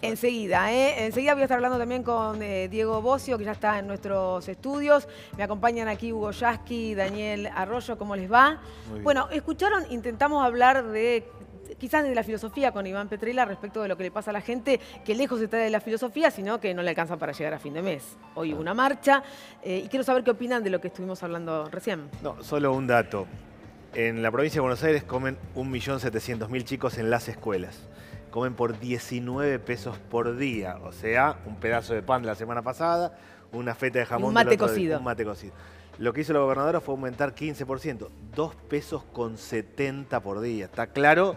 Enseguida, enseguida voy a estar hablando también con Diego Bocio, que ya está en nuestros estudios. Me acompañan aquí Hugo Yasky y Daniel Arroyo. ¿Cómo les va? Bueno, escucharon, intentamos hablar de quizás de la filosofía con Iván Petrella respecto de lo que le pasa a la gente, que lejos está de la filosofía, sino que no le alcanza para llegar a fin de mes. Hoy hubo una marcha y quiero saber qué opinan de lo que estuvimos hablando recién. No, solo un dato. En la provincia de Buenos Aires comen 1.700.000 chicos en las escuelas. Comen por 19 pesos por día, o sea, un pedazo de pan de la semana pasada, una feta de jamón un mate del otro cocido. Día, un mate cocido. Lo que hizo la gobernadora fue aumentar 15%, 2 pesos con 70 por día. Está claro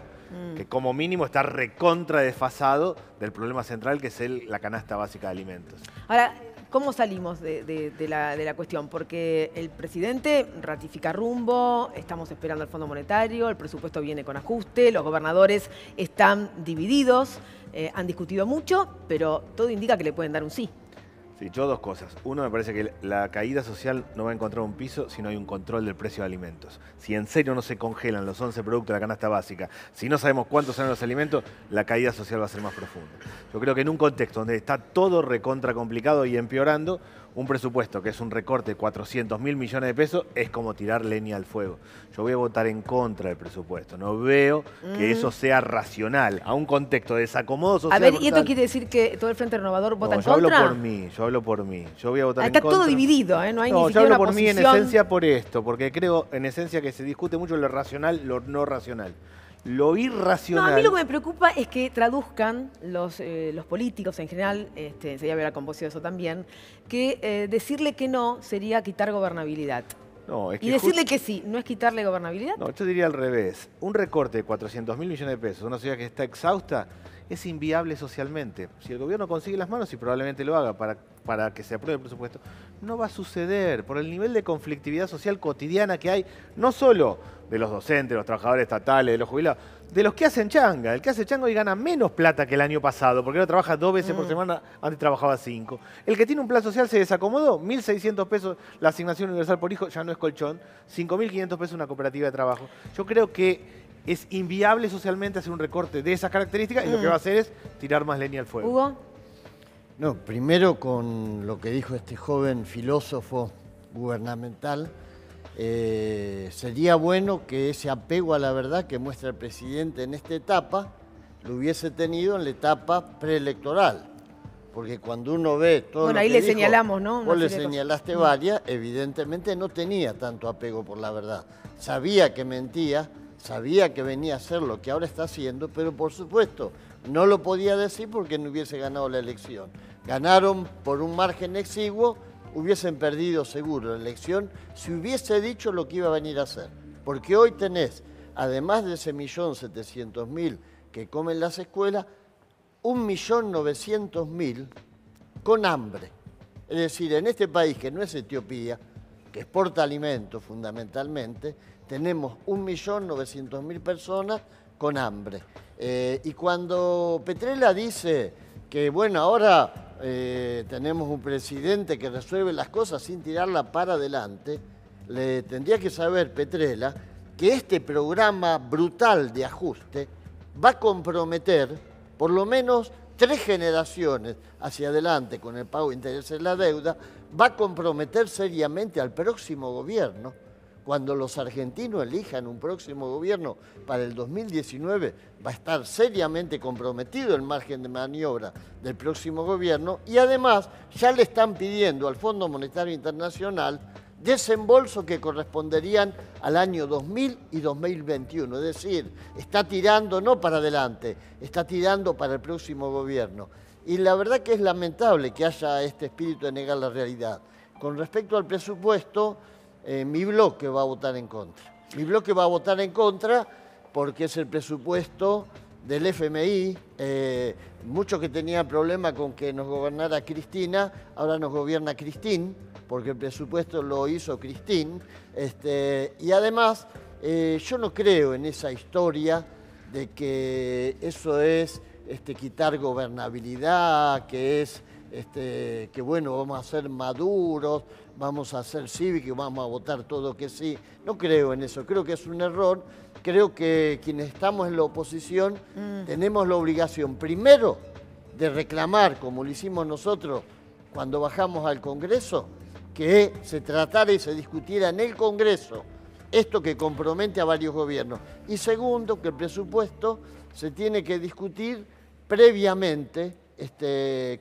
que como mínimo está recontra desfasado del problema central, que es la canasta básica de alimentos. Ahora, ¿cómo salimos de la cuestión? Porque el presidente ratifica rumbo, estamos esperando el Fondo Monetario, el presupuesto viene con ajuste, los gobernadores están divididos, han discutido mucho, pero todo indica que le pueden dar un sí. Sí, yo dos cosas. Uno, me parece que la caída social no va a encontrar un piso si no hay un control del precio de alimentos. Si en serio no se congelan los 11 productos de la canasta básica, si no sabemos cuántos son los alimentos, la caída social va a ser más profunda. Yo creo que en un contexto donde está todo recontra complicado y empeorando, un presupuesto que es un recorte de 400.000 millones de pesos es como tirar leña al fuego. Yo voy a votar en contra del presupuesto. No veo que eso sea racional. A un contexto de desacomodo social. A ver, brutal. ¿y esto quiere decir que todo el Frente Renovador vota en yo contra? hablo por mí, yo hablo por mí. Yo voy a votar en Está contra. todo dividido, no hay ni yo siquiera hablo una por mí en posición. esencia por esto, porque creo en esencia que se discute mucho lo racional, lo no racional. Lo irracional... No, a mí lo que me preocupa es que traduzcan los políticos en general, enseguida voy a hablar con vos de eso también, que decirle que no sería quitar gobernabilidad. No, es que y decirle que sí, ¿no es quitarle gobernabilidad? No, yo diría al revés. Un recorte de 400.000 millones de pesos, una sociedad que está exhausta, es inviable socialmente. Si el gobierno consigue las manos, y probablemente lo haga para que se apruebe el presupuesto, no va a suceder por el nivel de conflictividad social cotidiana que hay, no solo de los docentes, de los trabajadores estatales, de los jubilados, de los que hacen changa. El que hace changa hoy gana menos plata que el año pasado, porque ahora trabaja 2 veces por semana, antes trabajaba 5. El que tiene un plan social se desacomodó, 1.600 pesos la asignación universal por hijo, ya no es colchón, 5.500 pesos una cooperativa de trabajo. Yo creo que es inviable socialmente hacer un recorte de esas características y lo que va a hacer es tirar más leña al fuego. ¿Hugo? No, primero con lo que dijo este joven filósofo gubernamental, sería bueno que ese apego a la verdad que muestra el presidente en esta etapa lo hubiese tenido en la etapa preelectoral. Porque cuando uno ve todo bueno, lo ahí que le dijo, señalamos, ¿no? vos le señalaste varias, evidentemente no tenía tanto apego por la verdad. Sabía que mentía, sabía que venía a hacer lo que ahora está haciendo, pero por supuesto no lo podía decir porque no hubiese ganado la elección. Ganaron por un margen exiguo, hubiesen perdido seguro la elección si hubiese dicho lo que iba a venir a hacer. Porque hoy tenés, además de ese 1.700.000 que comen las escuelas, 1.900.000 con hambre. Es decir, en este país que no es Etiopía, que exporta alimentos fundamentalmente, tenemos 1.900.000 personas con hambre. Y cuando Petrella dice que, bueno, ahora tenemos un presidente que resuelve las cosas sin tirarla para adelante, le tendría que saber Petrella que este programa brutal de ajuste va a comprometer por lo menos 3 generaciones hacia adelante con el pago de intereses de la deuda, va a comprometer seriamente al próximo gobierno. Cuando los argentinos elijan un próximo gobierno para el 2019, va a estar seriamente comprometido el margen de maniobra del próximo gobierno y además ya le están pidiendo al Fondo Monetario Internacional desembolsos que corresponderían al año 2000 y 2021. Es decir, está tirando no para adelante, está tirando para el próximo gobierno. Y la verdad que es lamentable que haya este espíritu de negar la realidad. Con respecto al presupuesto, mi bloque va a votar en contra. Mi bloque va a votar en contra porque es el presupuesto del FMI. Muchos que tenían problema con que nos gobernara Cristina, ahora nos gobierna Cristín, porque el presupuesto lo hizo Cristín. Y además, yo no creo en esa historia de que eso es quitar gobernabilidad, que es que bueno, vamos a ser maduros, vamos a ser cívicos, vamos a votar todo que sí. No creo en eso, creo que es un error. Creo que quienes estamos en la oposición tenemos la obligación, primero, de reclamar, como lo hicimos nosotros cuando bajamos al Congreso, que se tratara y se discutiera en el Congreso esto que compromete a varios gobiernos. Y segundo, que el presupuesto se tiene que discutir previamente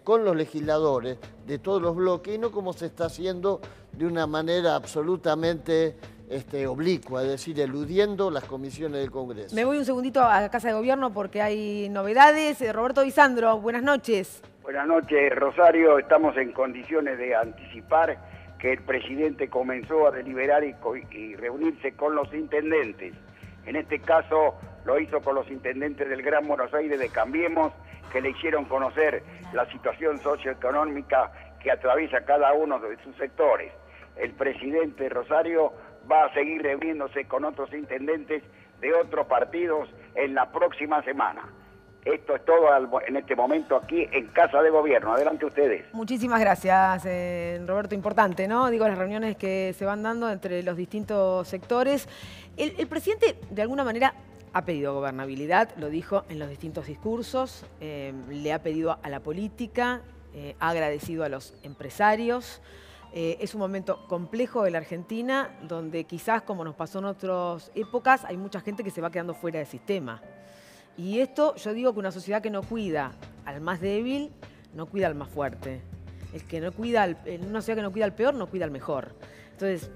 con los legisladores de todos los bloques y no como se está haciendo de una manera absolutamente oblicua, es decir, eludiendo las comisiones del Congreso. Me voy un segundito a la Casa de Gobierno porque hay novedades. Roberto Di Sandro, buenas noches. Buenas noches, Rosario. Estamos en condiciones de anticipar que el presidente comenzó a deliberar y reunirse con los intendentes. En este caso lo hizo con los intendentes del Gran Buenos Aires de Cambiemos, que le hicieron conocer la situación socioeconómica que atraviesa cada uno de sus sectores. El presidente Rosario va a seguir reuniéndose con otros intendentes de otros partidos en la próxima semana. Esto es todo en este momento aquí en Casa de Gobierno. Adelante ustedes. Muchísimas gracias, Roberto. Importante, ¿no? Digo, las reuniones que se van dando entre los distintos sectores. El presidente, de alguna manera, ha pedido gobernabilidad, lo dijo en los distintos discursos, le ha pedido a la política, ha agradecido a los empresarios. Es un momento complejo de la Argentina, donde quizás, como nos pasó en otras épocas, hay mucha gente que se va quedando fuera del sistema. Y esto, yo digo que una sociedad que no cuida al más débil, no cuida al más fuerte. El que no cuida una sociedad que no cuida al peor, no cuida al mejor. Entonces,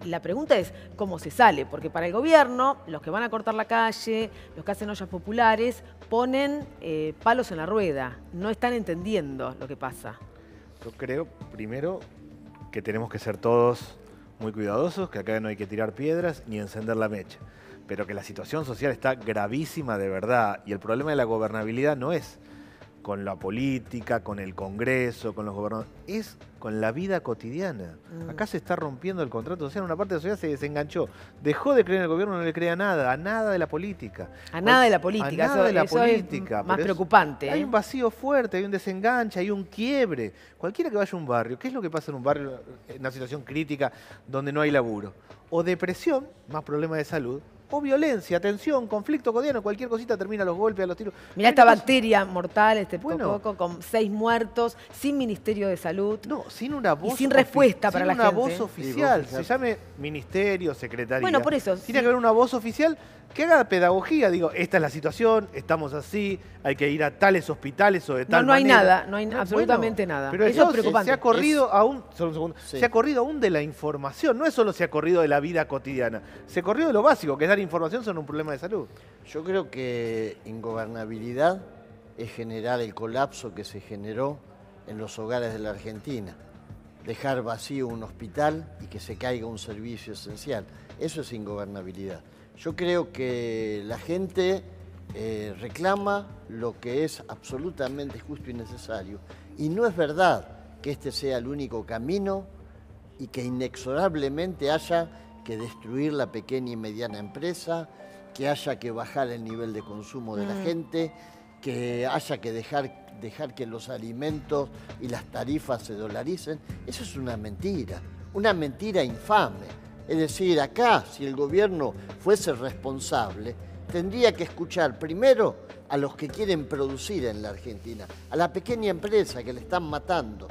la pregunta es cómo se sale, porque para el gobierno, los que van a cortar la calle, los que hacen ollas populares, ponen palos en la rueda, no están entendiendo lo que pasa. Yo creo, primero, que tenemos que ser todos muy cuidadosos, que acá no hay que tirar piedras ni encender la mecha, pero que la situación social está gravísima de verdad y el problema de la gobernabilidad no es con la política, con el Congreso, con los gobernadores, es con la vida cotidiana. Acá se está rompiendo el contrato social, una parte de la sociedad se desenganchó, dejó de creer en el gobierno, no le crea a nada de la política. A nada de la política, eso es más preocupante. Hay un vacío fuerte, hay un desenganche, hay un quiebre. Cualquiera que vaya a un barrio, ¿qué es lo que pasa en un barrio en una situación crítica donde no hay laburo? O depresión, más problemas de salud, o violencia, tensión, conflicto cotidiano, cualquier cosita termina a los golpes, a los tiros. Mirá esta bacteria mortal, coco, con 6 muertos, sin Ministerio de Salud. No, sin una voz. Y sin respuesta para la gente. Sin una voz oficial, se llame ministerio, secretaría. Bueno, por eso. Tiene que haber una voz oficial que haga pedagogía. Digo, esta es la situación, estamos así, hay que ir a tales hospitales o de tal manera. No hay nada, no hay absolutamente nada. Pero eso es preocupante. Se ha corrido aún, solo un segundo, se ha corrido aún de la información. No es solo se ha corrido de la vida cotidiana, se ha corrido de lo básico, que es dar información sobre un problema de salud. Yo creo que ingobernabilidad es generar el colapso que se generó en los hogares de la Argentina. Dejar vacío un hospital y que se caiga un servicio esencial. Eso es ingobernabilidad. Yo creo que la gente reclama lo que es absolutamente justo y necesario. Y no es verdad que este sea el único camino y que inexorablemente haya que destruir la pequeña y mediana empresa, que haya que bajar el nivel de consumo de la gente, que haya que dejar que los alimentos y las tarifas se dolaricen. Eso es una mentira infame. Es decir, acá, si el gobierno fuese responsable, tendría que escuchar primero a los que quieren producir en la Argentina, a la pequeña empresa que le están matando.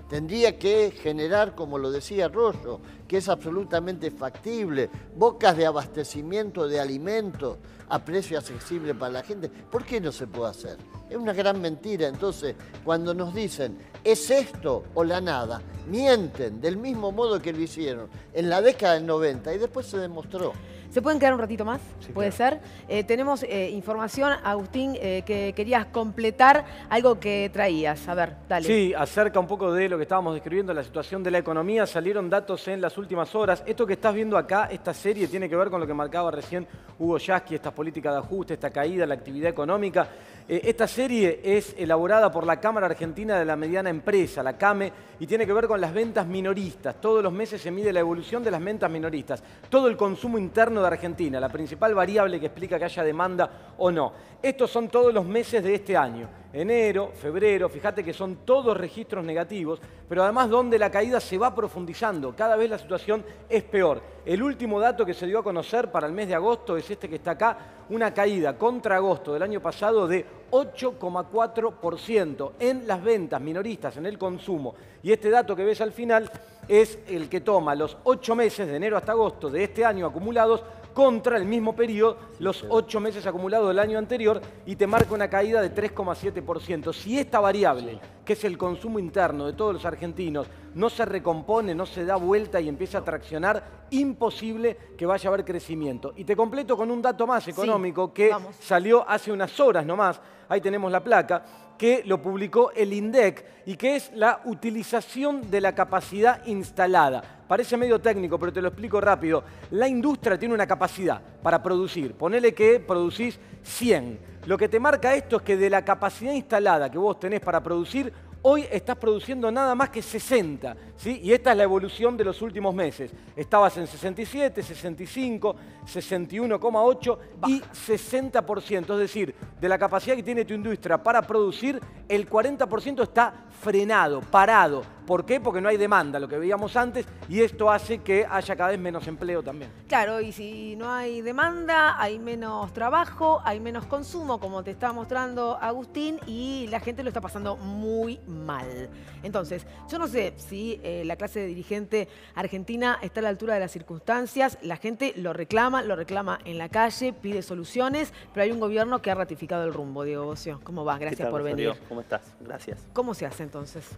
Tendría que generar, como lo decía Arroyo, que es absolutamente factible, bocas de abastecimiento de alimentos a precio accesible para la gente. ¿Por qué no se puede hacer? Es una gran mentira. Entonces, cuando nos dicen, ¿es esto o la nada?, mienten del mismo modo que lo hicieron en la década del 90 y después se demostró. ¿Se pueden quedar un ratito más? Sí, ¿Puede claro. ser? Tenemos información, Agustín, que querías completar algo que traías. A ver, dale. Sí, acerca un poco de lo que estábamos describiendo, la situación de la economía. Salieron datos en las últimas horas. Esto que estás viendo acá, esta serie, tiene que ver con lo que marcaba recién Hugo Yasky, estas políticas de ajuste, esta caída, la actividad económica. Esta serie es elaborada por la Cámara Argentina de la Mediana Empresa, la CAME, y tiene que ver con las ventas minoristas. Todos los meses se mide la evolución de las ventas minoristas. Todo el consumo interno de Argentina, la principal variable que explica que haya demanda o no. Estos son todos los meses de este año. enero, febrero, fíjate que son todos registros negativos, pero además donde la caída se va profundizando, cada vez la situación es peor. El último dato que se dio a conocer para el mes de agosto es este que está acá, una caída contra agosto del año pasado de 8,4% en las ventas minoristas, en el consumo. Y este dato que ves al final es el que toma los 8 meses, de enero hasta agosto de este año acumulados, contra el mismo periodo, los 8 meses acumulados del año anterior, y te marca una caída de 3,7%. Si esta variable, que es el consumo interno de todos los argentinos, no se recompone, no se da vuelta y empieza a traccionar, imposible que vaya a haber crecimiento. Y te completo con un dato más económico que salió hace unas horas nomás, ahí tenemos la placa, que lo publicó el INDEC y que es la utilización de la capacidad instalada. Parece medio técnico, pero te lo explico rápido. La industria tiene una capacidad para producir. Ponele que producís 100. Lo que te marca esto es que de la capacidad instalada que vos tenés para producir, hoy estás produciendo nada más que 60, ¿sí? Y esta es la evolución de los últimos meses. Estabas en 67, 65, 61,8 y 60%. Es decir, de la capacidad que tiene tu industria para producir, el 40% está frenado, parado. ¿Por qué? Porque no hay demanda, lo que veíamos antes, y esto hace que haya cada vez menos empleo también. Claro, y si no hay demanda, hay menos trabajo, hay menos consumo, como te está mostrando Agustín, y la gente lo está pasando muy mal. Entonces, yo no sé si la clase dirigente argentina está a la altura de las circunstancias. La gente lo reclama en la calle, pide soluciones, pero hay un gobierno que ha ratificado el rumbo. Diego Bossio, ¿cómo va? Gracias por venir. ¿Cómo estás? Gracias. ¿Cómo se hace entonces?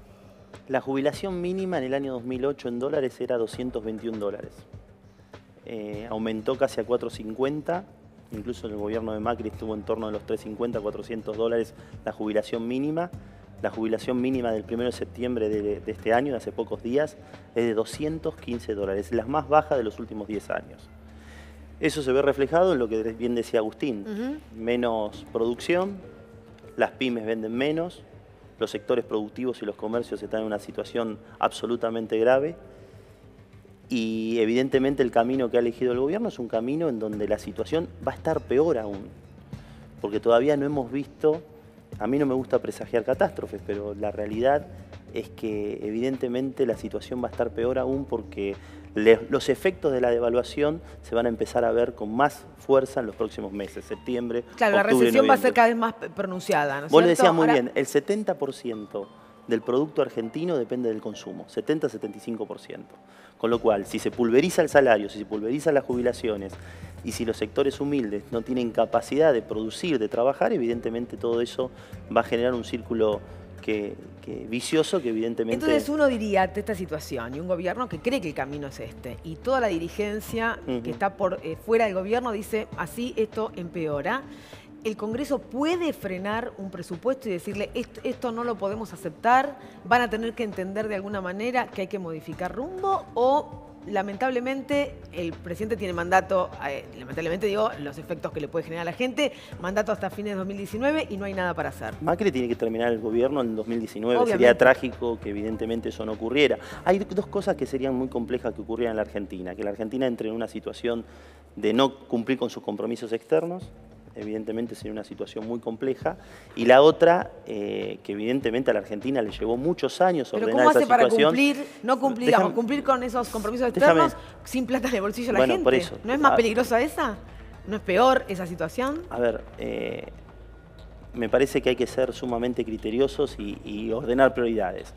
La jubilación mínima en el año 2008 en dólares era $221. Aumentó casi a $450. Incluso en el gobierno de Macri estuvo en torno de los $350, $400 la jubilación mínima. La jubilación mínima del 1 de septiembre de este año, de hace pocos días, es de $215, la más baja de los últimos 10 años. Eso se ve reflejado en lo que bien decía Agustín. Menos producción, las pymes venden menos, los sectores productivos y los comercios están en una situación absolutamente grave. Y evidentemente el camino que ha elegido el gobierno es un camino en donde la situación va a estar peor aún. Porque todavía no hemos visto, a mí no me gusta presagiar catástrofes, pero la realidad es que evidentemente la situación va a estar peor aún porque los efectos de la devaluación se van a empezar a ver con más fuerza en los próximos meses, septiembre, claro, octubre, la recesión va a ser noviembre. cada vez más pronunciada, ¿no es Vos cierto? le decías muy Ahora, bien, el 70% del producto argentino depende del consumo, 70-75%. Con lo cual, si se pulveriza el salario, si se pulverizan las jubilaciones y si los sectores humildes no tienen capacidad de producir, de trabajar, evidentemente todo eso va a generar un círculo vicioso que evidentemente... Entonces uno diría ante esta situación y un gobierno que cree que el camino es este y toda la dirigencia que está por fuera del gobierno dice así esto empeora. ¿El Congreso puede frenar un presupuesto y decirle esto no lo podemos aceptar? ¿Van a tener que entender de alguna manera que hay que modificar rumbo? ¿O lamentablemente el presidente tiene mandato, lamentablemente digo, los efectos que le puede generar a la gente, mandato hasta fines de 2019 y no hay nada para hacer? Macri tiene que terminar el gobierno en 2019, Obviamente. Sería trágico que evidentemente eso no ocurriera. Hay dos cosas que serían muy complejas que ocurrieran en la Argentina, que la Argentina entre en una situación de no cumplir con sus compromisos externos, evidentemente sería una situación muy compleja, y la otra, que evidentemente a la Argentina le llevó muchos años ordenar esa situación. ¿Pero cómo hace para cumplir, no cumplir, digamos, cumplir con esos compromisos externos sin plata en el bolsillo de la gente? Por eso. ¿No es más peligrosa esa? ¿No es peor esa situación? A ver, me parece que hay que ser sumamente criteriosos y ordenar prioridades.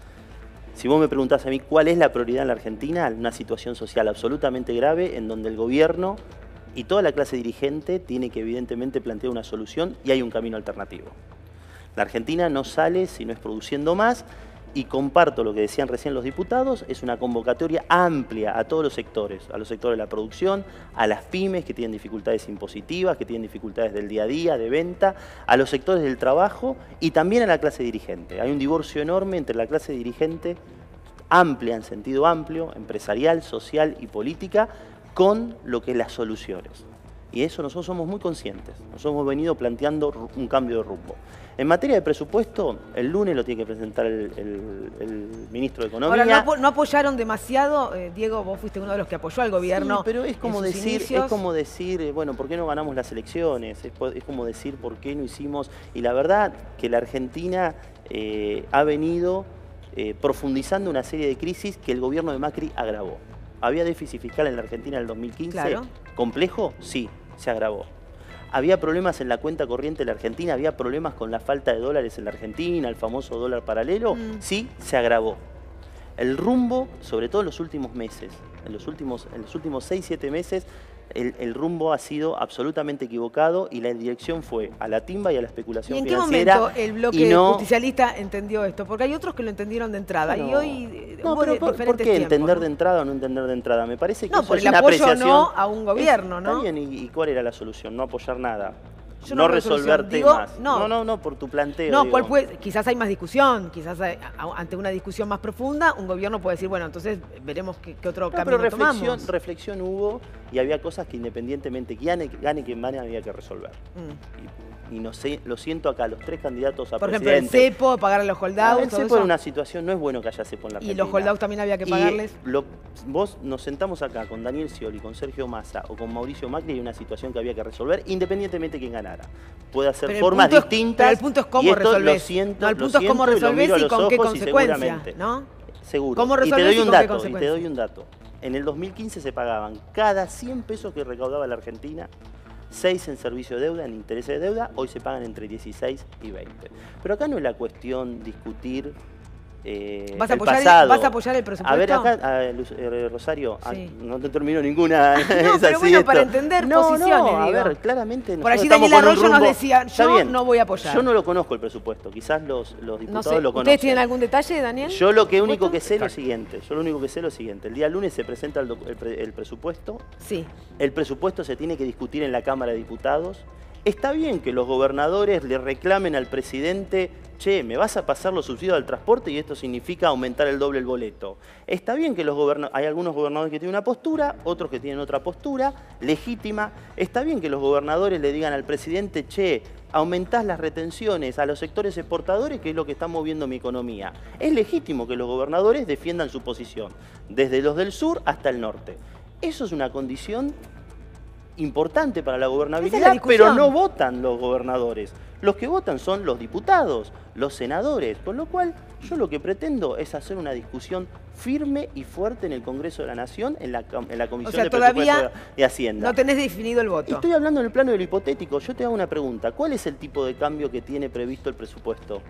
Si vos me preguntás a mí cuál es la prioridad en la Argentina, una situación social absolutamente grave en donde el gobierno y toda la clase dirigente tiene que evidentemente plantear una solución y hay un camino alternativo. La Argentina no sale si no es produciendo más y comparto lo que decían recién los diputados, es una convocatoria amplia a todos los sectores, a los sectores de la producción, a las pymes que tienen dificultades impositivas, que tienen dificultades del día a día, de venta, a los sectores del trabajo y también a la clase dirigente. Hay un divorcio enorme entre la clase dirigente amplia, en sentido amplio, empresarial, social y política, con lo que es las soluciones. Y eso nosotros somos muy conscientes. Nosotros hemos venido planteando un cambio de rumbo. En materia de presupuesto, el lunes lo tiene que presentar el ministro de Economía. Ahora, ¿no apoyaron demasiado? Diego, vos fuiste uno de los que apoyó al gobierno. Sí, pero es como decir, bueno, ¿por qué no ganamos las elecciones? Es como decir, ¿por qué no hicimos? Y la verdad que la Argentina ha venido profundizando una serie de crisis que el gobierno de Macri agravó. ¿Había déficit fiscal en la Argentina en el 2015? Claro. ¿Complejo? Sí, se agravó. Había problemas en la cuenta corriente de la Argentina, había problemas con la falta de dólares en la Argentina, el famoso dólar paralelo, sí, se agravó. El rumbo, sobre todo en los últimos meses, en los últimos 6-7 meses, el rumbo ha sido absolutamente equivocado y la dirección fue a la timba y a la especulación financiera. ¿Y en qué momento el bloque justicialista entendió esto? Porque hay otros que lo entendieron de entrada y hoy ¿por qué entender de entrada o no entender de entrada? Me parece que eso por es el una apoyo apreciación. no a un gobierno, ¿no? Está bien, ¿y cuál era la solución? No apoyar nada. No resolver temas. No, por tu planteo. No, ¿cuál puede? Quizás hay más discusión, quizás ante una discusión más profunda, un gobierno puede decir, bueno, entonces veremos qué otro camino tomamos. Reflexión hubo y había cosas que independientemente gane quien gane había que resolver. Y no sé, lo siento acá, los 3 candidatos a presidente. Por ejemplo, el cepo, pagar a los holdouts. El cepo era una situación, no es bueno que haya cepo en la Argentina. ¿Y los holdouts también había que pagarles? Vos nos sentamos acá con Daniel Scioli, con Sergio Massa o con Mauricio Macri y una situación que había que resolver independientemente de quién ganara. Puede hacer formas distintas. Pero el punto es cómo resolvés. Lo siento, no, el punto es cómo resolvés y con qué consecuencia, ¿no? Seguro. ¿Cómo resolvés y te doy un dato. En el 2015 se pagaban cada 100 pesos que recaudaba la Argentina, 6 en servicio de deuda, en intereses de deuda, hoy se pagan entre 16 y 20. Pero acá no es la cuestión discutir ¿Vas a apoyar el presupuesto? A ver, acá, Rosario, sí. No te termino ninguna. No, pero bueno, para entender posiciones. A ver, claramente por allí Daniel Arroyo nos decía, yo no voy a apoyar. Yo no lo conozco el presupuesto, quizás los diputados lo conocen. ¿Ustedes tienen algún detalle, Daniel? Yo lo único que sé es lo siguiente. El día lunes se presenta el presupuesto. Sí. El presupuesto se tiene que discutir en la Cámara de Diputados. Está bien que los gobernadores le reclamen al presidente, che, me vas a pasar los subsidios al transporte y esto significa aumentar el doble el boleto. Está bien que hay algunos gobernadores que tienen una postura, otros que tienen otra postura, legítima. Está bien que los gobernadores le digan al presidente, che, aumentás las retenciones a los sectores exportadores, que es lo que está moviendo mi economía. Es legítimo que los gobernadores defiendan su posición, desde los del sur hasta el norte. Eso es una condición importante para la gobernabilidad, pero no votan los gobernadores. Los que votan son los diputados, los senadores, con lo cual yo lo que pretendo es hacer una discusión firme y fuerte en el Congreso de la Nación, en la Comisión de Presupuesto de Hacienda. No tenés definido el voto. Estoy hablando en el plano de lo hipotético. Yo te hago una pregunta. ¿Cuál es el tipo de cambio que tiene previsto el presupuesto?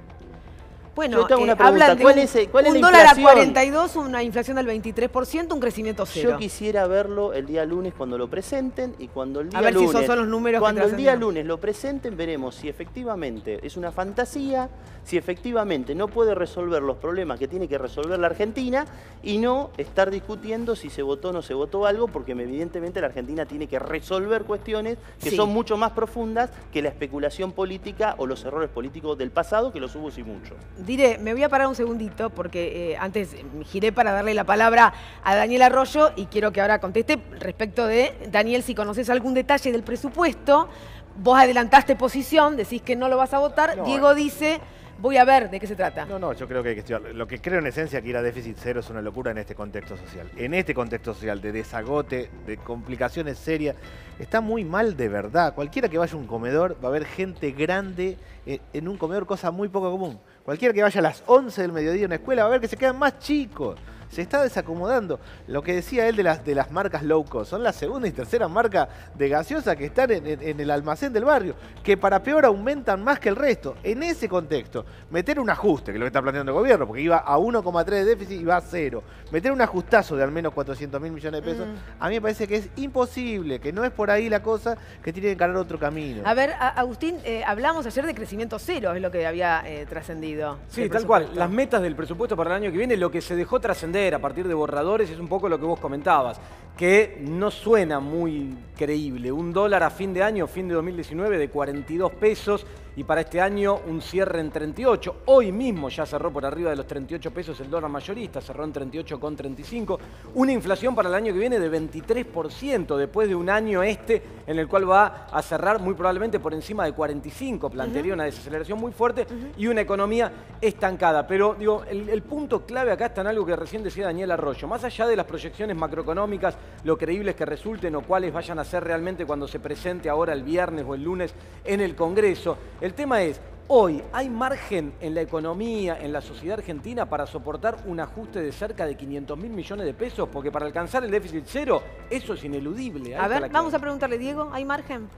Bueno, hablan de un dólar a 42, una inflación del 23%, un crecimiento cero. Yo quisiera verlo el día lunes cuando lo presenten y cuando el día lunes... A ver si esos son los números cuando el día lunes lo presenten, veremos si efectivamente es una fantasía, si efectivamente no puede resolver los problemas que tiene que resolver la Argentina y no estar discutiendo si se votó o no se votó algo, porque evidentemente la Argentina tiene que resolver cuestiones que son mucho más profundas que la especulación política o los errores políticos del pasado, que los hubo y mucho. Diré, me voy a parar un segundito porque antes giré para darle la palabra a Daniel Arroyo y quiero que ahora conteste respecto de, Daniel, si conoces algún detalle del presupuesto. Vos adelantaste posición, decís que no lo vas a votar. Diego dice, voy a ver de qué se trata. No, yo creo que hay que estudiar. Lo que creo en esencia que ir a déficit cero es una locura en este contexto social. En este contexto social de desagote, de complicaciones serias, está muy mal de verdad. Cualquiera que vaya a un comedor va a ver gente grande en un comedor, cosa muy poco común. Cualquiera que vaya a las 11 del mediodía a una escuela va a ver que se quedan más chicos. Se está desacomodando. Lo que decía él de las marcas low cost, son la segunda y tercera marca de gaseosa que están en el almacén del barrio, que para peor aumentan más que el resto. En ese contexto, meter un ajuste, que es lo que está planteando el gobierno, porque iba a 1,3 de déficit y va a 0. Meter un ajustazo de al menos 400.000 millones de pesos, a mí me parece que es imposible, que no es por ahí la cosa, que tiene que encarar otro camino. A ver, Agustín, hablamos ayer de crecimiento cero, es lo que había trascendido. Sí, tal cual. Las metas del presupuesto para el año que viene, lo que se dejó trascender a partir de borradores es un poco lo que vos comentabas, que no suena muy creíble. Un dólar a fin de año, fin de 2019, de 42 pesos. y para este año un cierre en 38. Hoy mismo ya cerró por arriba de los 38 pesos el dólar mayorista, cerró en 38,35. Una inflación para el año que viene de 23%, después de un año en el cual va a cerrar muy probablemente por encima de 45. Plantearía una desaceleración muy fuerte y una economía estancada. Pero digo, el punto clave acá está en algo que recién decía Daniel Arroyo. Más allá de las proyecciones macroeconómicas, lo creíbles que resulten o cuáles vayan a ser realmente cuando se presente ahora el viernes o el lunes en el Congreso, el tema es, hoy, ¿hay margen en la economía, en la sociedad argentina para soportar un ajuste de cerca de 500.000 millones de pesos? Porque para alcanzar el déficit cero, eso es ineludible. A ver, vamos a preguntarle, Diego, ¿hay margen?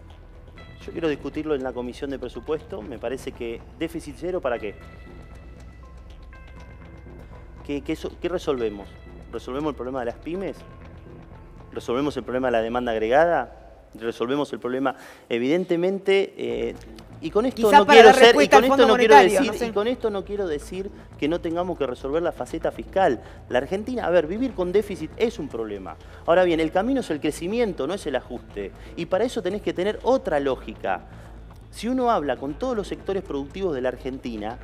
Yo quiero discutirlo en la Comisión de Presupuesto. Me parece que déficit cero, ¿para qué? ¿Qué resolvemos? ¿Resolvemos el problema de las pymes? ¿Resolvemos el problema de la demanda agregada? ¿Resolvemos el problema? Evidentemente, y con esto no quiero ser, y con esto no quiero decir, y con esto no quiero decir que no tengamos que resolver la faceta fiscal. La Argentina, a ver, vivir con déficit es un problema. Ahora bien, el camino es el crecimiento, no es el ajuste. Y para eso tenés que tener otra lógica. Si uno habla con todos los sectores productivos de la Argentina,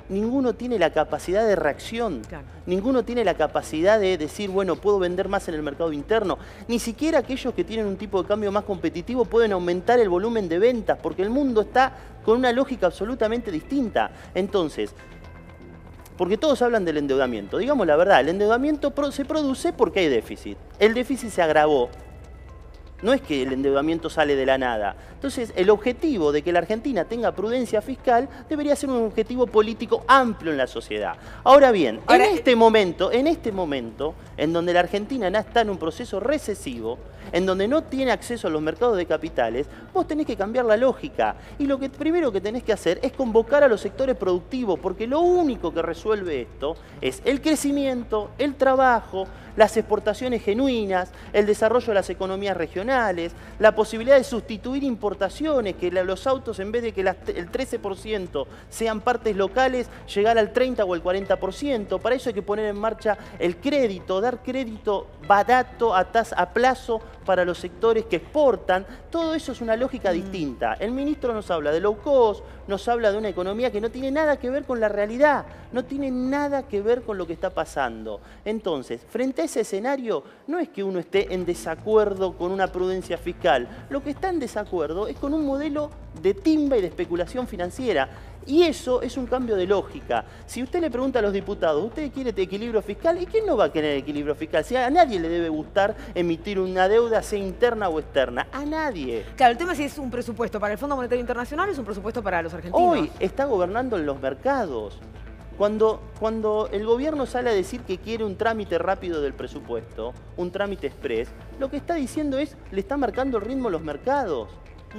ninguno tiene la capacidad de reacción, claro. Ninguno tiene la capacidad de decir, bueno, puedo vender más en el mercado interno. Ni siquiera aquellos que tienen un tipo de cambio más competitivo pueden aumentar el volumen de ventas, porque el mundo está con una lógica absolutamente distinta. Entonces, porque todos hablan del endeudamiento. Digamos la verdad, el endeudamiento se produce porque hay déficit. El déficit se agravó. No es que el endeudamiento sale de la nada. Entonces, el objetivo de que la Argentina tenga prudencia fiscal debería ser un objetivo político amplio en la sociedad. Ahora bien, en este momento, en donde la Argentina está en un proceso recesivo, en donde no tiene acceso a los mercados de capitales, vos tenés que cambiar la lógica. Y lo primero que tenés que hacer es convocar a los sectores productivos, porque lo único que resuelve esto es el crecimiento, el trabajo, las exportaciones genuinas, el desarrollo de las economías regionales, la posibilidad de sustituir importaciones, que los autos en vez de que el 13% sean partes locales, llegar al 30 o el 40%. Para eso hay que poner en marcha el crédito, dar crédito barato a plazo para los sectores que exportan. Todo eso es una lógica distinta. El ministro nos habla de low cost, nos habla de una economía que no tiene nada que ver con la realidad, no tiene nada que ver con lo que está pasando. Entonces, frente a ese escenario, no es que uno esté en desacuerdo con una prudencia fiscal, lo que está en desacuerdo es con un modelo de timba y de especulación financiera. Y eso es un cambio de lógica. Si usted le pregunta a los diputados, ¿usted quiere equilibrio fiscal? ¿Y quién no va a querer equilibrio fiscal? Si a nadie le debe gustar emitir una deuda, sea interna o externa. A nadie. Claro, el tema es si es un presupuesto para el Fondo Monetario Internacional o es un presupuesto para los argentinos. Hoy está gobernando en los mercados. Cuando el gobierno sale a decir que quiere un trámite rápido del presupuesto, un trámite express, lo que está diciendo es, le está marcando el ritmo a los mercados.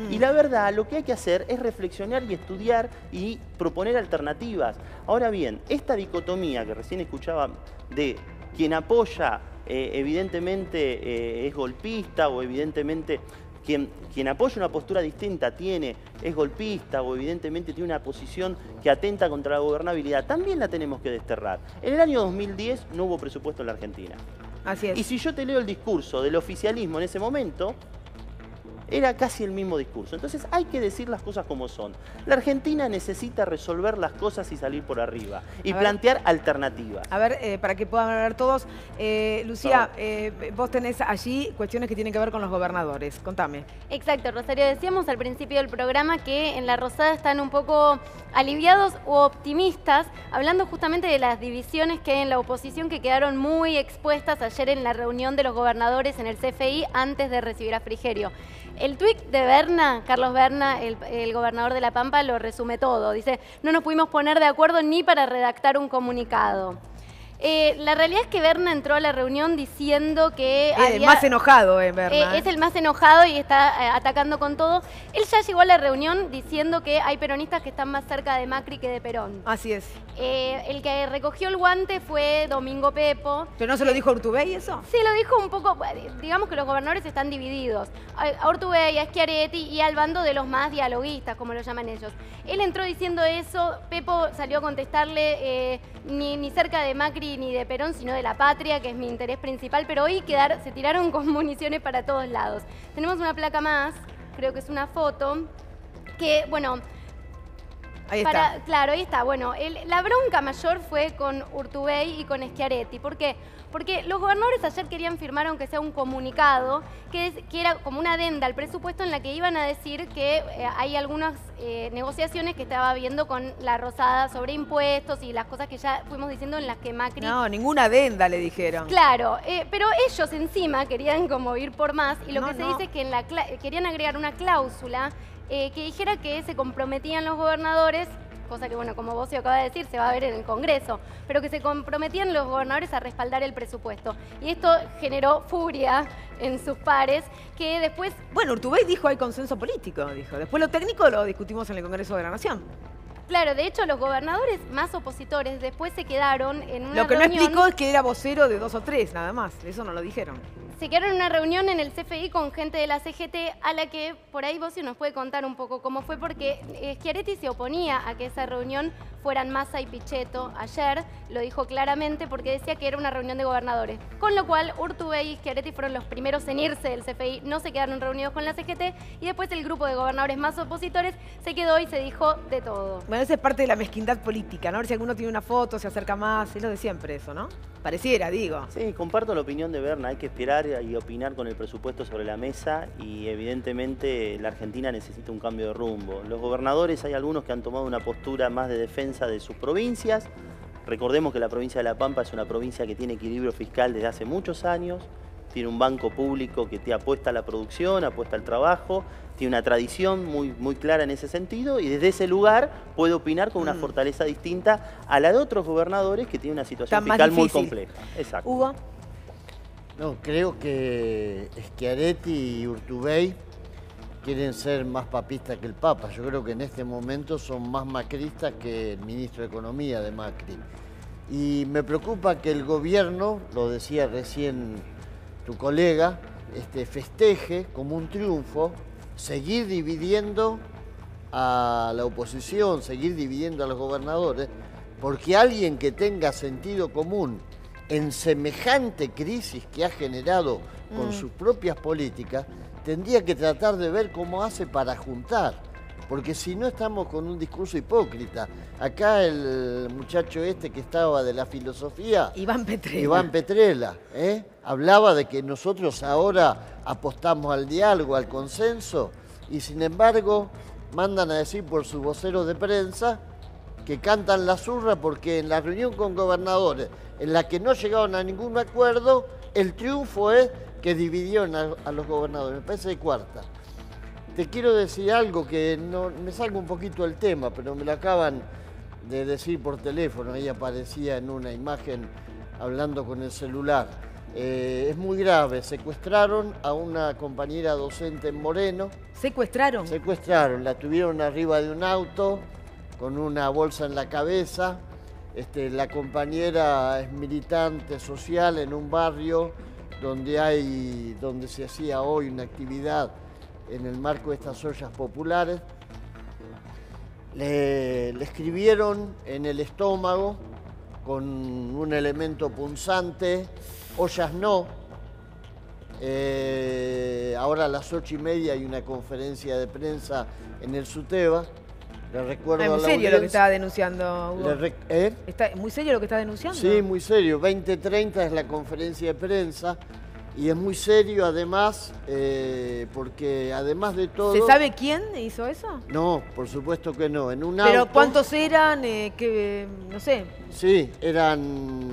Y la verdad, lo que hay que hacer es reflexionar y estudiar y proponer alternativas. Ahora bien, esta dicotomía que recién escuchaba de quien apoya evidentemente es golpista o evidentemente quien apoya una postura distinta es golpista o evidentemente tiene una posición que atenta contra la gobernabilidad, también la tenemos que desterrar. En el año 2010 no hubo presupuesto en la Argentina. Así es. Y si yo te leo el discurso del oficialismo en ese momento, era casi el mismo discurso. Entonces hay que decir las cosas como son. La Argentina necesita resolver las cosas y salir por arriba y plantear alternativas. A ver, para que puedan hablar todos. Lucía, vos tenés allí cuestiones que tienen que ver con los gobernadores. Contame. Exacto, Rosario. Decíamos al principio del programa que en La Rosada están un poco aliviados u optimistas, hablando justamente de las divisiones que hay en la oposición que quedaron muy expuestas ayer en la reunión de los gobernadores en el CFI antes de recibir a Frigerio. El tuit de Berna, Carlos Berna, el gobernador de La Pampa, lo resume todo. Dice, no nos pudimos poner de acuerdo ni para redactar un comunicado. La realidad es que Berna entró a la reunión diciendo que el más enojado, Berna. Es el más enojado y está atacando con todo. Él ya llegó a la reunión diciendo que hay peronistas que están más cerca de Macri que de Perón. Así es. El que recogió el guante fue Domingo Pepo. ¿Pero no se lo dijo a Urtubey eso? Sí, lo dijo un poco. Digamos que los gobernadores están divididos. A Urtubey, a Schiaretti y al bando de los más dialoguistas, como lo llaman ellos. Él entró diciendo eso. Pepo salió a contestarle ni cerca de Macri ni de Perón, sino de la patria, que es mi interés principal, pero hoy se tiraron con municiones para todos lados. Tenemos una placa más, creo que es una foto, que, bueno, Ahí está. Claro, ahí está. Bueno, la bronca mayor fue con Urtubey y con Schiaretti. ¿Por qué? Porque los gobernadores ayer querían firmar, aunque sea un comunicado, que era como una adenda al presupuesto en la que iban a decir que hay algunas negociaciones que estaba viendo con la Rosada sobre impuestos y las cosas que ya fuimos diciendo en las que Macri... No, ninguna adenda le dijeron. Claro, pero ellos encima querían como ir por más y lo que se dice es que querían agregar una cláusula que dijera que se comprometían los gobernadores, cosa que, bueno, como Bossio acaba de decir, se va a ver en el Congreso, pero que se comprometían los gobernadores a respaldar el presupuesto. Y esto generó furia en sus pares, que después... Bueno, Urtubey dijo hay consenso político, dijo. Después lo técnico lo discutimos en el Congreso de la Nación. Claro, de hecho, los gobernadores más opositores después se quedaron en una Lo que reunión... no explicó es que era vocero de 2 o 3, nada más. Eso no lo dijeron. Se quedaron en una reunión en el CFI con gente de la CGT, a la que por ahí Bossio nos puede contar un poco cómo fue, porque Schiaretti se oponía a que esa reunión fueran Massa y Pichetto ayer, lo dijo claramente porque decía que era una reunión de gobernadores. Con lo cual, Urtubey y Schiaretti fueron los primeros en irse del CFI, no se quedaron reunidos con la CGT, y después el grupo de gobernadores más opositores se quedó y se dijo de todo. Bueno, esa es parte de la mezquindad política, ¿no? A ver si alguno tiene una foto, se acerca más, es lo de siempre eso, ¿no? Pareciera, digo. Sí, comparto la opinión de Berna, hay que esperar y opinar con el presupuesto sobre la mesa y evidentemente la Argentina necesita un cambio de rumbo. Los gobernadores, hay algunos que han tomado una postura más de defensa de sus provincias. Recordemos que la provincia de La Pampa es una provincia que tiene equilibrio fiscal desde hace muchos años, tiene un banco público que te apuesta a la producción, apuesta al trabajo, tiene una tradición muy clara en ese sentido y desde ese lugar puede opinar con una fortaleza distinta a la de otros gobernadores que tienen una situación fiscal muy compleja. Exacto. Hugo. No, creo que Schiaretti y Urtubey quieren ser más papistas que el Papa. Yo creo que en este momento son más macristas que el ministro de Economía de Macri. Y me preocupa que el gobierno, lo decía recién tu colega, festeje como un triunfo, seguir dividiendo a la oposición, seguir dividiendo a los gobernadores, porque alguien que tenga sentido común en semejante crisis que ha generado con sus propias políticas, tendría que tratar de ver cómo hace para juntar, porque si no estamos con un discurso hipócrita. Acá el muchacho que estaba de la filosofía, Iván Petrella, hablaba de que nosotros ahora apostamos al diálogo, al consenso, y sin embargo mandan a decir por sus voceros de prensa que cantan la zurra porque en la reunión con gobernadores, en la que no llegaron a ningún acuerdo, el triunfo es que dividieron a los gobernadores. Me parece de cuarta. Te quiero decir algo que no, me salgo un poquito del tema, pero me lo acaban de decir por teléfono. Ahí aparecía en una imagen hablando con el celular. Es muy grave. Secuestraron a una compañera docente en Moreno. ¿Secuestraron? Secuestraron. La tuvieron arriba de un auto con una bolsa en la cabeza. La compañera es militante social en un barrio donde se hacía hoy una actividad en el marco de estas ollas populares. Le escribieron en el estómago con un elemento punzante, ollas no. Ahora a las 8:30 hay una conferencia de prensa en el SUTEBA. Le recuerdo ¿Es muy serio lo que está denunciando, Hugo? ¿Está muy serio lo que está denunciando? Sí, muy serio. 20:30 es la conferencia de prensa. Y es muy serio además, porque además de todo... ¿Se sabe quién hizo eso? No, por supuesto que no. En un ¿Pero auto, cuántos eran? No sé. Sí, eran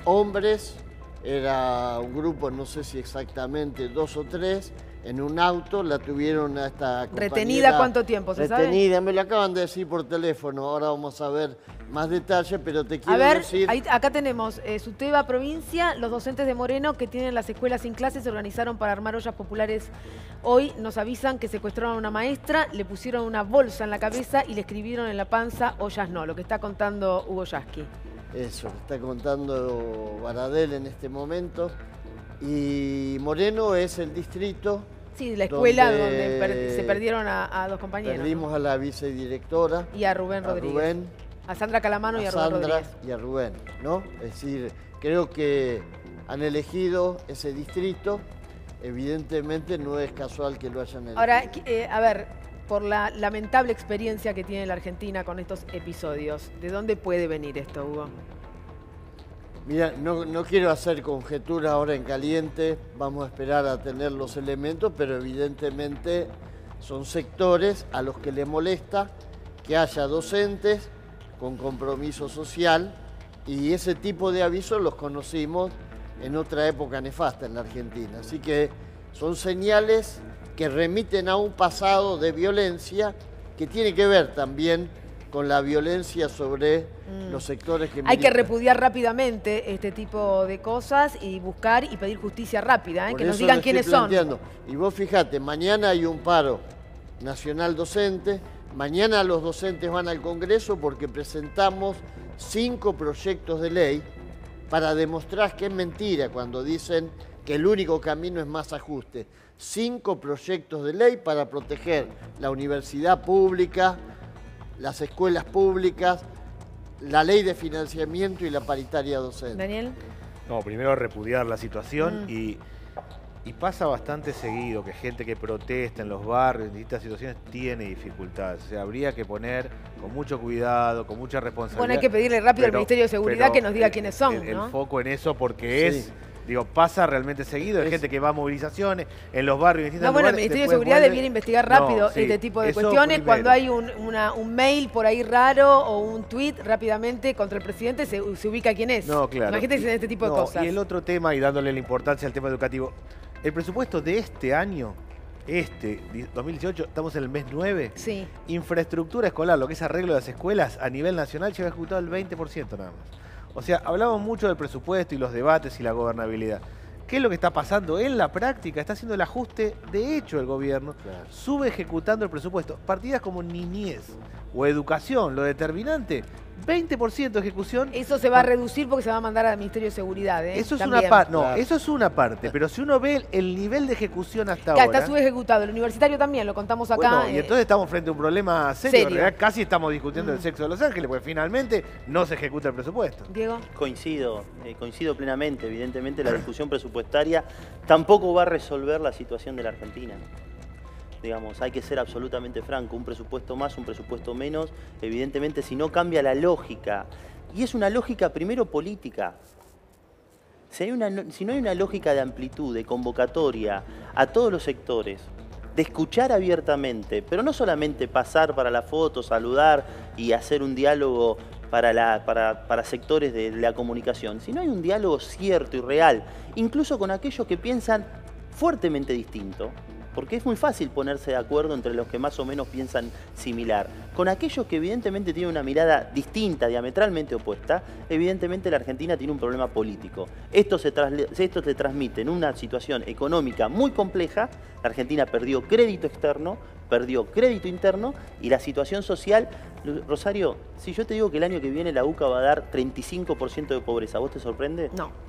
hombres, era un grupo, no sé si exactamente 2 o 3, en un auto, la tuvieron a esta compañera... ¿Retenida cuánto tiempo, se sabe? Retenida, me lo acaban de decir por teléfono, ahora vamos a ver más detalles, pero te quiero decir... Acá tenemos SUTEBA provincia, los docentes de Moreno que tienen las escuelas sin clases se organizaron para armar ollas populares. Hoy nos avisan que secuestraron a una maestra, le pusieron una bolsa en la cabeza y le escribieron en la panza ollas no, lo que está contando Hugo Yasky. Eso, está contando Baradel en este momento. Y Moreno es el distrito... Sí, la escuela donde se perdieron a 2 compañeros. Perdimos, ¿no?, a la vicedirectora. Y a Rubén Rodríguez. A Sandra Calamano y a Rubén Rodríguez. Y a Rubén, ¿no? Es decir, creo que han elegido ese distrito. Evidentemente no es casual que lo hayan elegido. Ahora, a ver, por la lamentable experiencia que tiene la Argentina con estos episodios. ¿De dónde puede venir esto, Hugo? Mira, no quiero hacer conjetura ahora en caliente, vamos a esperar a tener los elementos, pero evidentemente son sectores a los que les molesta que haya docentes con compromiso social, y ese tipo de avisos los conocimos en otra época nefasta en la Argentina. Así que son señales que remiten a un pasado de violencia que tiene que ver también con la violencia sobre los sectores que Hay que militan. repudiar rápidamente este tipo de cosas y buscar y pedir justicia rápida, Por que nos eso digan lo estoy quiénes son. planteando. Y vos fijate, mañana hay un paro nacional docente, mañana los docentes van al Congreso porque presentamos 5 proyectos de ley para demostrar que es mentira cuando dicen que el único camino es más ajuste. 5 proyectos de ley para proteger la universidad pública, las escuelas públicas, la ley de financiamiento y la paritaria docente. Daniel. No, primero repudiar la situación y pasa bastante seguido que gente que protesta en los barrios, en distintas situaciones, tiene dificultades. O sea, habría que poner con mucho cuidado, con mucha responsabilidad. Bueno, hay que pedirle rápido al Ministerio de Seguridad que nos diga quiénes son, ¿no? El foco en eso porque Sí. pasa realmente seguido. Hay gente que va a movilizaciones en los barrios, en distintos No, bueno, el lugares, Ministerio de después Seguridad vuelve. debiera investigar rápido No, sí, este tipo de eso cuestiones. primero. Cuando hay un mail por ahí raro o un tweet rápidamente contra el presidente, se ubica quién es. No, claro. Imagínate en este tipo de No, cosas. Y el otro tema, y dándole la importancia al tema educativo, el presupuesto de este año, 2018, estamos en el mes 9, Sí. infraestructura escolar, lo que es arreglo de las escuelas a nivel nacional, lleva ejecutado el 20% nada más. O sea, hablamos mucho del presupuesto y los debates y la gobernabilidad. ¿Qué es lo que está pasando? En la práctica está haciendo el ajuste de hecho el gobierno, sube ejecutando el presupuesto. Partidas como niñez o educación, lo determinante, 20% de ejecución. Eso se va a reducir porque se va a mandar al Ministerio de Seguridad. Eso es También. una parte, no, Claro. eso es una parte, pero si uno ve el nivel de ejecución hasta Ya, ahora. está subejecutado. El universitario también, lo contamos acá. Bueno, y entonces estamos frente a un problema serio. Serio. En realidad casi estamos discutiendo el sexo de Los Ángeles, porque finalmente no se ejecuta el presupuesto. Diego. Coincido plenamente. Evidentemente la discusión presupuestaria tampoco va a resolver la situación de la Argentina. Digamos, hay que ser absolutamente franco, un presupuesto más, un presupuesto menos, evidentemente si no cambia la lógica, y es una lógica primero política. Si no hay una lógica de amplitud, de convocatoria a todos los sectores, de escuchar abiertamente, pero no solamente pasar para la foto, saludar y hacer un diálogo para sectores de la comunicación, sino hay un diálogo cierto y real, incluso con aquellos que piensan fuertemente distinto, porque es muy fácil ponerse de acuerdo entre los que más o menos piensan similar. Con aquellos que evidentemente tienen una mirada distinta, diametralmente opuesta, evidentemente la Argentina tiene un problema político. Esto se transmite en una situación económica muy compleja. La Argentina perdió crédito externo, perdió crédito interno y la situación social. Rosario, si yo te digo que el año que viene la UCA va a dar 35% de pobreza, ¿vos te sorprende? No.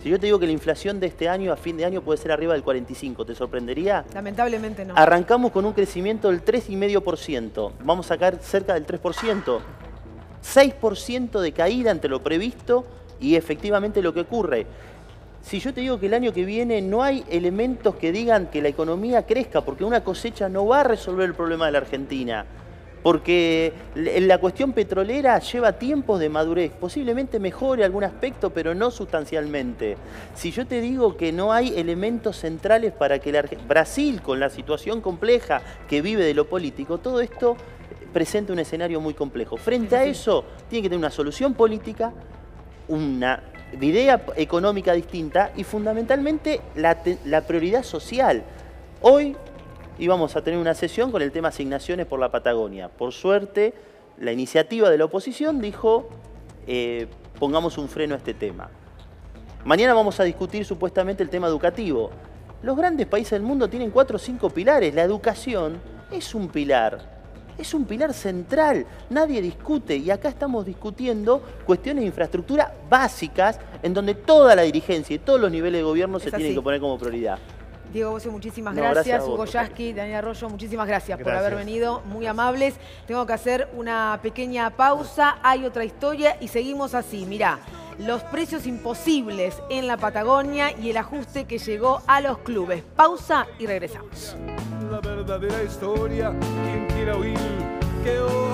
Si yo te digo que la inflación de este año a fin de año puede ser arriba del 45%, ¿te sorprendería? Lamentablemente no. Arrancamos con un crecimiento del 3,5%. Vamos a caer cerca del 3%. 6% de caída entre lo previsto y efectivamente lo que ocurre. Si yo te digo que el año que viene no hay elementos que digan que la economía crezca, porque una cosecha no va a resolver el problema de la Argentina, porque la cuestión petrolera lleva tiempos de madurez, posiblemente mejore algún aspecto, pero no sustancialmente. Si yo te digo que no hay elementos centrales para que Brasil, con la situación compleja que vive de lo político, todo esto presenta un escenario muy complejo. Frente a eso, tiene que tener una solución política, una idea económica distinta y fundamentalmente la prioridad social. Hoy íbamos a tener una sesión con el tema asignaciones por la Patagonia. Por suerte, la iniciativa de la oposición dijo, pongamos un freno a este tema. Mañana vamos a discutir supuestamente el tema educativo. Los grandes países del mundo tienen 4 o 5 pilares. La educación es un pilar. Es un pilar central, nadie discute y acá estamos discutiendo cuestiones de infraestructura básicas en donde toda la dirigencia y todos los niveles de gobierno se tienen que poner como prioridad. Diego Bossio, muchísimas Gracias gracias. a vos, Hugo Rosario. Yasky, Daniel Arroyo, muchísimas gracias por Gracias. haber venido, muy amables. Tengo que hacer una pequeña pausa, hay otra historia y seguimos así. Mirá, los precios imposibles en la Patagonia y el ajuste que llegó a los clubes. Pausa y regresamos. la verdadera historia. Quien quiera oír, que oiga.